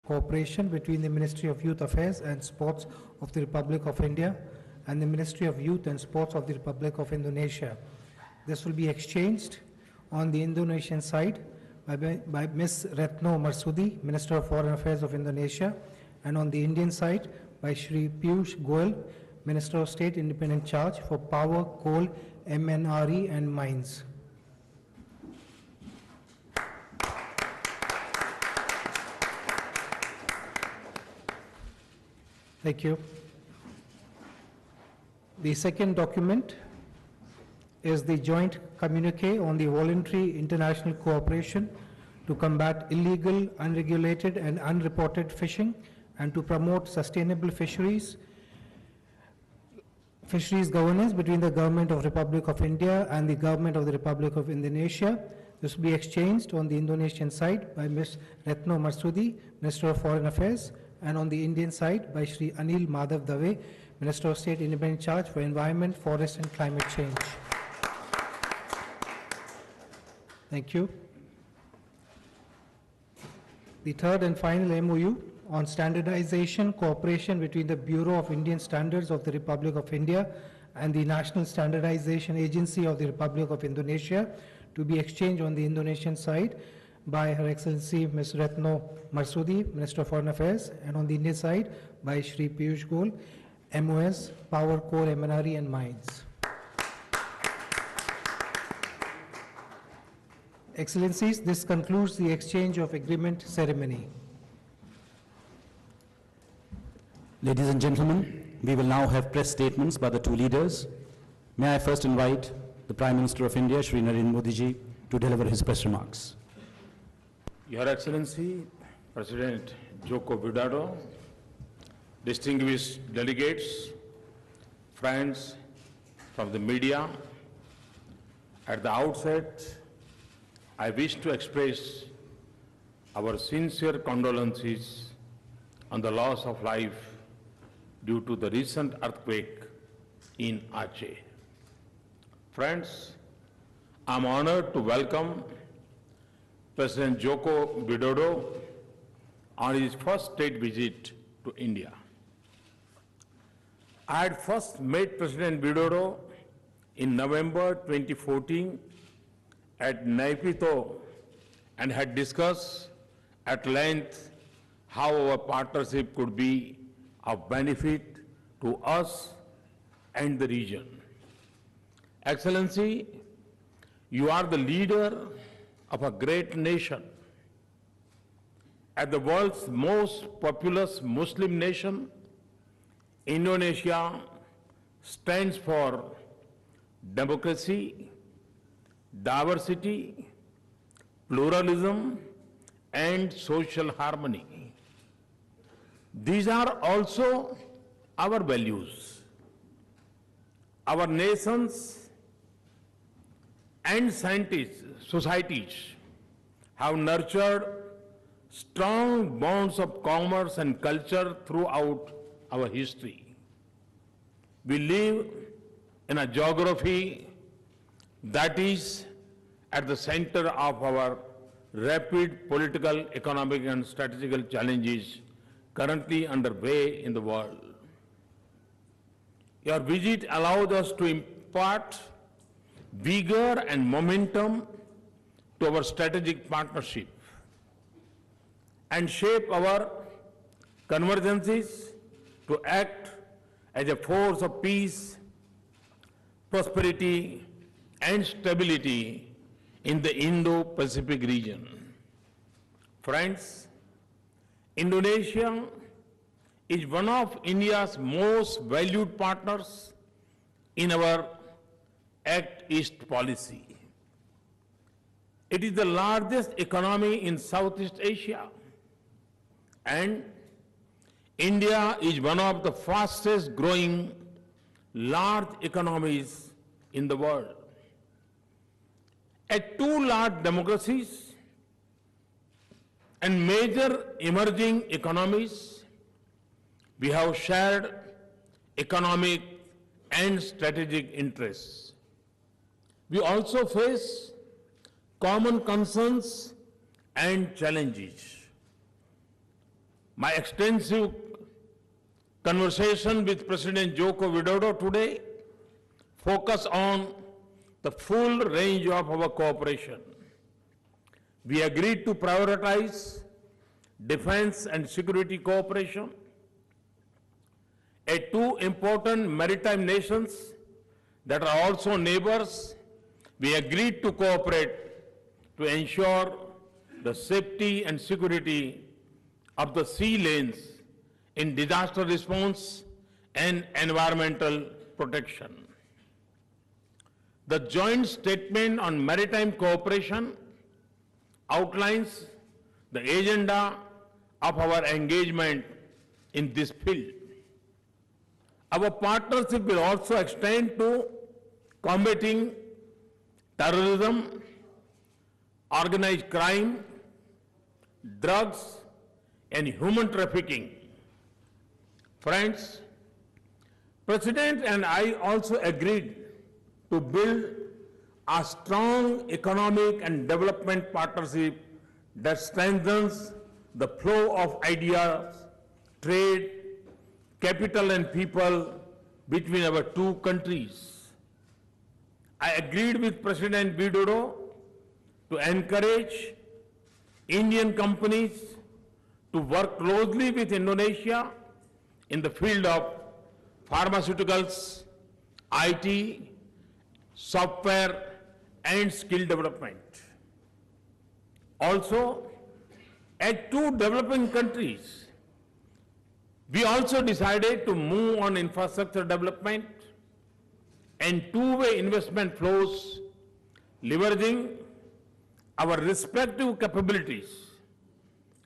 Cooperation between the Ministry of Youth Affairs and Sports of the Republic of India and the Ministry of Youth and Sports of the Republic of Indonesia. This will be exchanged on the Indonesian side by Ms. Retno Marsudi, Minister of Foreign Affairs of Indonesia, and on the Indian side by Shri Piyush Goyal, Minister of State Independent Charge for Power, Coal, MNRE and Mines. Thank you. The second document is the joint communique on the voluntary international cooperation to combat illegal, unregulated and unreported fishing and to promote sustainable fisheries governance between the Government of the Republic of India and the Government of the Republic of Indonesia. This will be exchanged on the Indonesian side by Ms. Retno Marsudi, Minister of Foreign Affairs, and on the Indian side by Shri Anil Madhav Dave, Minister of State Independent Charge for Environment, Forest and Climate Change. Thank you. The third and final MOU on standardization cooperation between the Bureau of Indian Standards of the Republic of India and the National Standardization Agency of the Republic of Indonesia to be exchanged on the Indonesian side by Her Excellency Ms. Retno Marsudi, Minister of Foreign Affairs, and on the Indian side by Shri Piyush Goyal, MOS, Power, Coal, MNRE and Mines. Excellencies, this concludes the exchange of agreement ceremony. Ladies and gentlemen, we will now have press statements by the two leaders. May I first invite the Prime Minister of India, Shri Narendra Modi ji, to deliver his press remarks. Your Excellency, President Joko Widodo, distinguished delegates, friends from the media, at the outset, I wish to express our sincere condolences on the loss of life due to the recent earthquake in Aceh. Friends, I'm honored to welcome President Joko Widodo on his first state visit to India. I had first met President Widodo in November 2014 at Naypyidaw and had discussed at length how our partnership could be of benefit to us and the region. Excellency, you are the leader of a great nation. As the world's most populous Muslim nation, Indonesia stands for democracy, diversity, pluralism, and social harmony. These are also our values. Our nations and societies have nurtured strong bonds of commerce and culture throughout our history. We live in a geography that is at the center of our rapid political, economic, and strategic challenges currently underway in the world. Your visit allowed us to impart vigor and momentum to our strategic partnership and shape our convergences to act as a force of peace, prosperity, and stability in the Indo-Pacific region. Friends, Indonesia is one of India's most valued partners in our Act East policy. It is the largest economy in Southeast Asia, and India is one of the fastest growing large economies in the world. As two large democracies and major emerging economies, we have shared economic and strategic interests. We also face common concerns and challenges. My extensive conversation with President Joko Widodo today focus on the full range of our cooperation. We agreed to prioritize defense and security cooperation. Two important maritime nations that are also neighbors, we agreed to cooperate to ensure the safety and security of the sea lanes in disaster response and environmental protection. The joint statement on maritime cooperation outlines the agenda of our engagement in this field. Our partnership will also extend to combating terrorism, organized crime, drugs, and human trafficking. Friends, President and I also agreed to build a strong economic and development partnership that strengthens the flow of ideas, trade, capital and people between our two countries. I agreed with President Widodo to encourage Indian companies to work closely with Indonesia in the field of pharmaceuticals, IT, software, and skill development. Also, as two developing countries, we also decided to move on infrastructure development and two-way investment flows, leveraging our respective capabilities.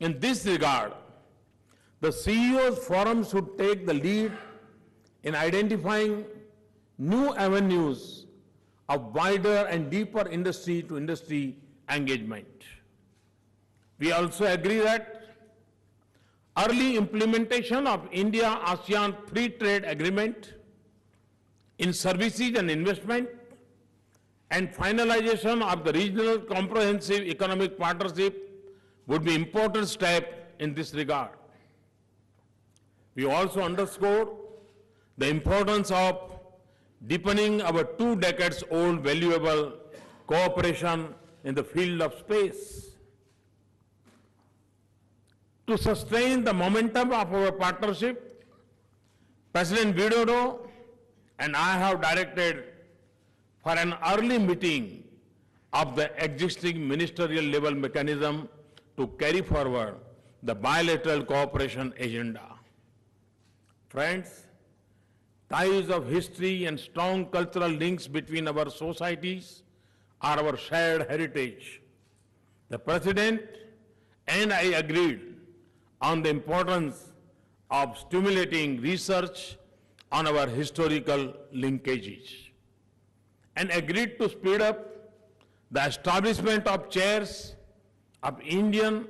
In this regard, the CEO's forum should take the lead in identifying new avenues of wider and deeper industry-to-industry engagement. We also agree that early implementation of India-ASEAN Free Trade Agreement in services and investment and finalization of the Regional Comprehensive Economic Partnership would be important step in this regard. We also underscore the importance of deepening our 2 decades-old valuable cooperation in the field of space. To sustain the momentum of our partnership, President Widodo and I have directed for an early meeting of the existing ministerial level mechanism to carry forward the bilateral cooperation agenda. Friends, ties of history and strong cultural links between our societies are our shared heritage. The President and I agreed on the importance of stimulating research on our historical linkages and agreed to speed up the establishment of chairs of Indian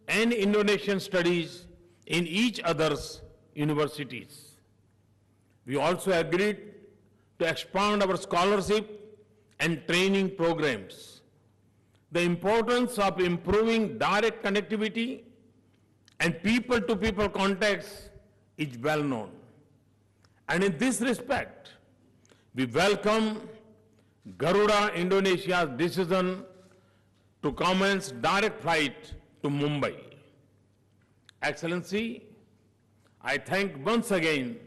and Indonesian studies in each other's universities. We also agreed to expand our scholarship and training programs. The importance of improving direct connectivity and people-to-people contacts is well known. And in this respect, we welcome Garuda Indonesia's decision to commence direct flight to Mumbai. Excellency, I thank once again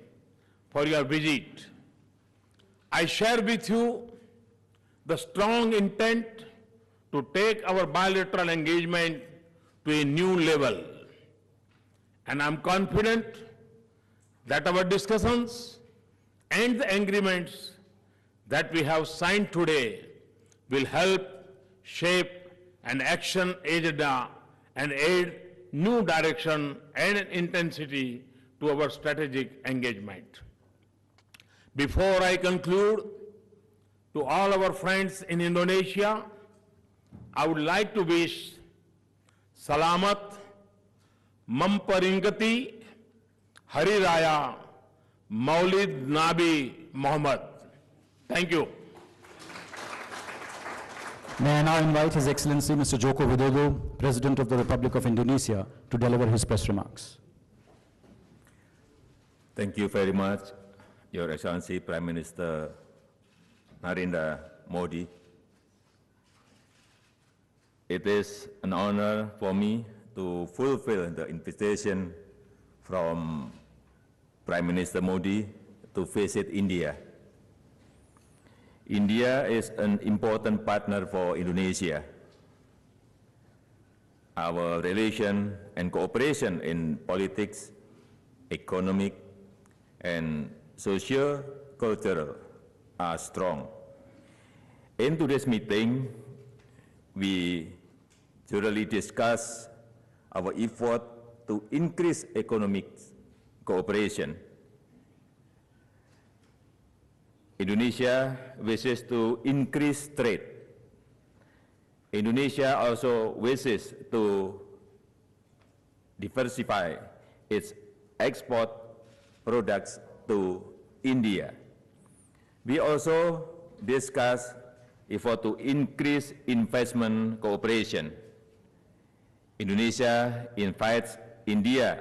for your visit. I share with you the strong intent to take our bilateral engagement to a new level. And I'm confident that our discussions and the agreements that we have signed today will help shape an action agenda and add new direction and intensity to our strategic engagement. Before I conclude, to all our friends in Indonesia, I would like to wish Salamat Memperingati Hari Raya Maulid Nabi Muhammad. Thank you. May I now invite His Excellency Mr. Joko Widodo, President of the Republic of Indonesia, to deliver his press remarks. Thank you very much, Your Excellency Prime Minister Narendra Modi. It is an honor for me to fulfill the invitation from Prime Minister Modi to visit India. India is an important partner for Indonesia. Our relation and cooperation in politics, economic, and socio-cultural are strong. In today's meeting, we thoroughly discuss our effort to increase economic cooperation. Indonesia wishes to increase trade. Indonesia also wishes to diversify its export products to India. We also discuss effort to increase investment cooperation. Indonesia invites India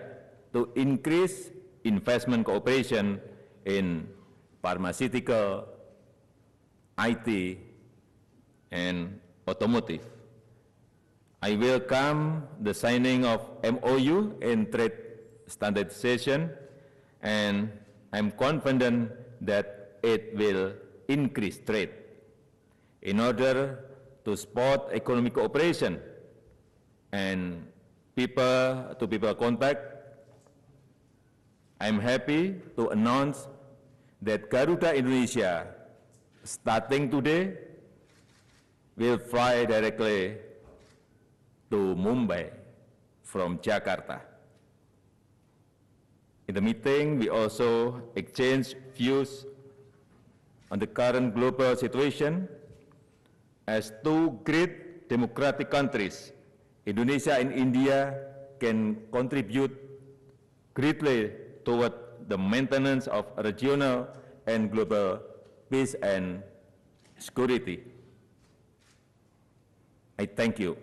to increase investment cooperation in pharmaceutical, IT, and automotive. I welcome the signing of MOU in trade standardization, and I'm confident that it will increase trade. In order to support economic cooperation and people-to-people contact, I'm happy to announce that Garuda Indonesia, starting today, will fly directly to Mumbai from Jakarta. In the meeting, we also exchanged views on the current global situation. As two great democratic countries, Indonesia and India can contribute greatly toward the maintenance of regional and global peace and security. I thank you.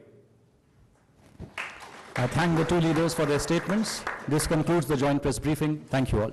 I thank the two leaders for their statements. This concludes the joint press briefing. Thank you all.